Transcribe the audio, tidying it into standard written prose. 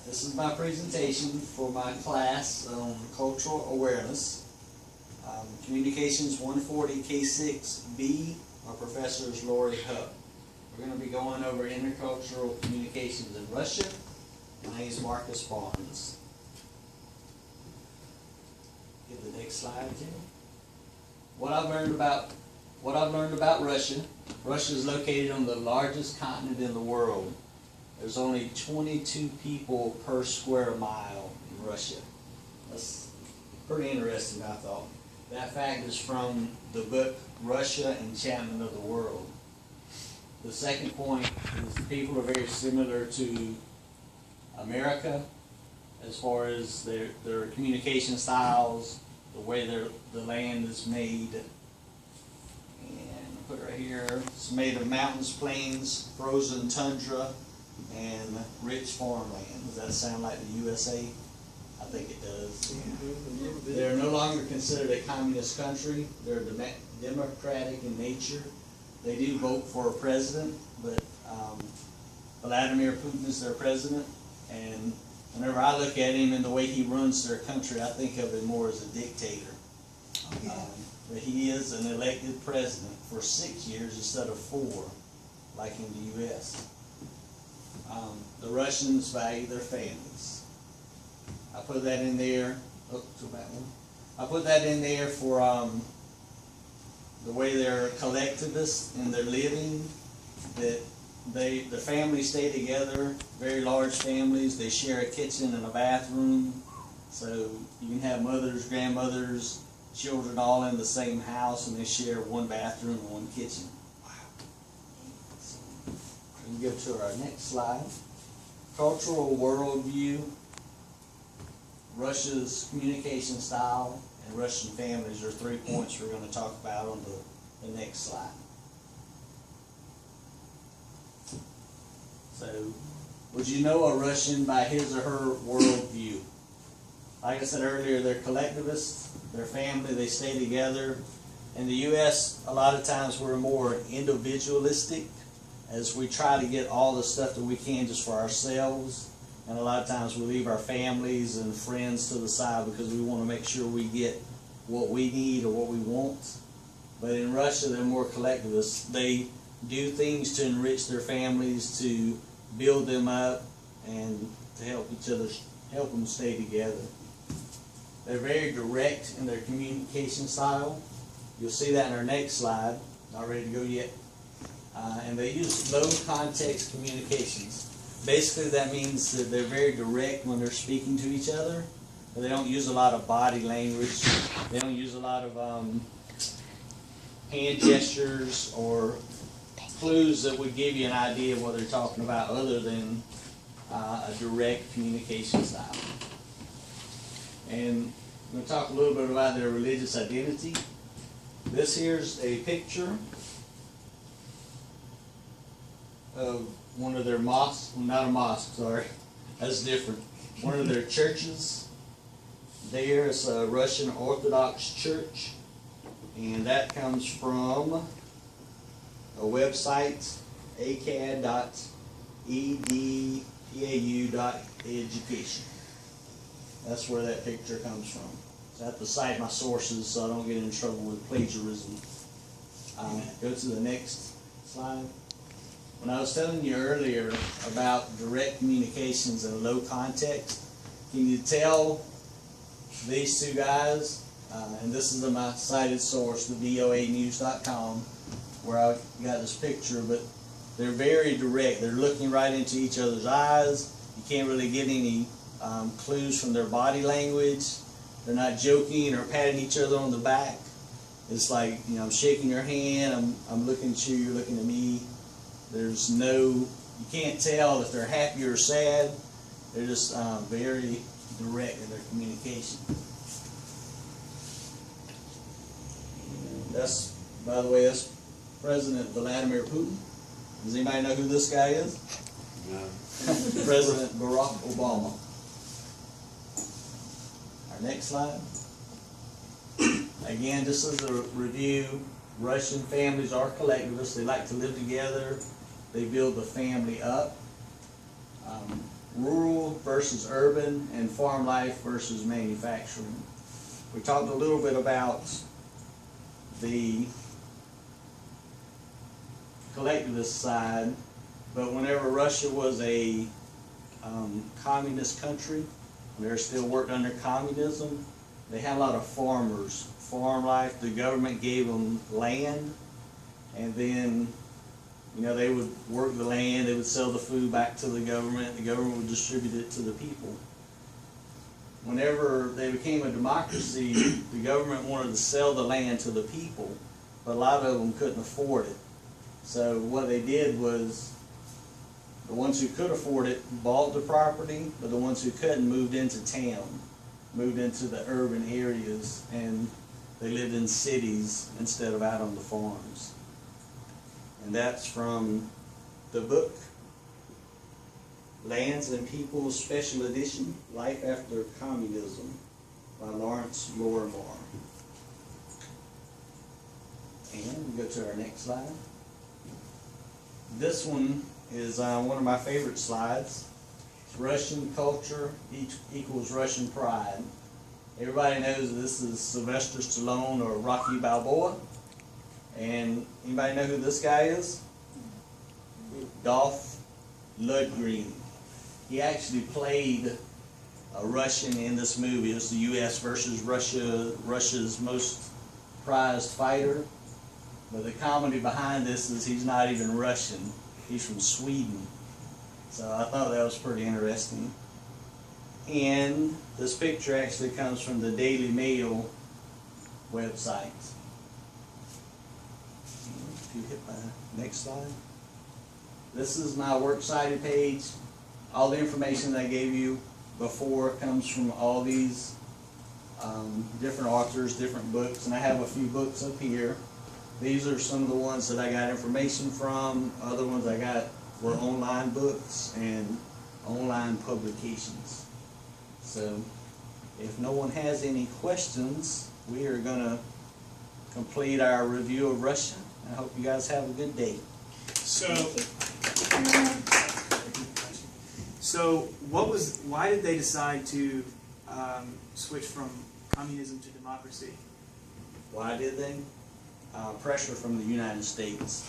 This is my presentation for my class on cultural awareness. Communications 140 K6B. Our professor is Lori Hupp. We're going to be going over intercultural communications in Russia. My name is Marcus Barnes. Get the next slide, Jimmy. What I've learned about Russia. Russia is located on the largest continent in the world. There's only 22 people per square mile in Russia. That's pretty interesting, I thought. That fact is from the book Russia, Enchantment of the World. The second point is the people are very similar to America as far as their communication styles, the way the land is made. And I'll put it right here, it's made of mountains, plains, frozen tundra, and rich farmland. Does that sound like the USA? I think it does. Yeah. They're no longer considered a communist country. They're democratic in nature. They do vote for a president, but Vladimir Putin is their president. And whenever I look at him and the way he runs their country, I think of him more as a dictator. Oh, yeah. But he is an elected president for 6 years instead of 4, like in the U.S. The Russians value their families. I put that in there. Oh, go back one. I put that in there for the way they're collectivists in their living. That the families stay together, very large families. They share a kitchen and a bathroom, so you can have mothers, grandmothers, children all in the same house, and they share one bathroom and one kitchen. Wow. So, we can go to our next slide. Cultural worldview, Russia's communication style, and Russian families are 3 points we're going to talk about on the next slide. So, would you know a Russian by his or her worldview? Like I said earlier, they're collectivists, they're family, they stay together. In the U.S., a lot of times we're more individualistic, as we try to get all the stuff that we can just for ourselves. And a lot of times we leave our families and friends to the side because we want to make sure we get what we need or what we want. But in Russia, they're more collectivists. They do things to enrich their families, to build them up, and to help each other, help them stay together. They're very direct in their communication style. You'll see that in our next slide. Not ready to go yet. And they use low context communications. Basically, that means that they're very direct when they're speaking to each other. But they don't use a lot of body language. They don't use a lot of hand gestures or clues that would give you an idea of what they're talking about, other than a direct communication style. And I'm going to talk a little bit about their religious identity. This here's a picture of one of their mosques, well, not a mosque, sorry, that's different. One of their churches. There is a Russian Orthodox church, and that comes from a website, acad.edpau.education. That's where that picture comes from. So I have to cite my sources so I don't get in trouble with plagiarism. Go to the next slide. When I was telling you earlier about direct communications and low context, can you tell these two guys, and this is my cited source, the voanews.com, where I got this picture, but they're very direct. They're looking right into each other's eyes. You can't really get any clues from their body language. They're not joking or patting each other on the back. It's like, you know, I'm shaking your hand, I'm looking at you, you're looking at me. There's no, you can't tell if they're happy or sad. They're just very direct in their communication. And that's, by the way, that's President Vladimir Putin. Does anybody know who this guy is? No. President Barack Obama. Our next slide. Again, this is a review. Russian families are collectivists. They like to live together. They build the family up. Rural rural versus urban, and farm life versus manufacturing. We talked a little bit about the collectivist side, but whenever Russia was a communist country, they still worked under communism, they had a lot of farmers. Farm life, the government gave them land, and then, you know, they would work the land, they would sell the food back to the government would distribute it to the people. Whenever they became a democracy, the government wanted to sell the land to the people, but a lot of them couldn't afford it. So what they did was, the ones who could afford it bought the property, but the ones who couldn't moved into town, moved into the urban areas, and they lived in cities instead of out on the farms. And that's from the book, Lands and People Special Edition, Life After Communism, by Lawrence Lorimer. And we go to our next slide. This one is one of my favorite slides. It's Russian culture equals Russian pride. Everybody knows this is Sylvester Stallone or Rocky Balboa. And anybody know who this guy is? Dolph Lundgren. He actually played a Russian in this movie. It's the U.S. versus Russia, Russia's most prized fighter. But the comedy behind this is he's not even Russian. He's from Sweden. So I thought that was pretty interesting. And this picture actually comes from the Daily Mail website. If you hit my next slide. This is my works cited page. All the information that I gave you before comes from all these different authors, different books, and I have a few books up here. These are some of the ones that I got information from. Other ones I got were online books and online publications. So if no one has any questions, we are going to complete our review of Russia. I hope you guys have a good day. So why did they decide to switch from communism to democracy? Why did they? Pressure from the United States.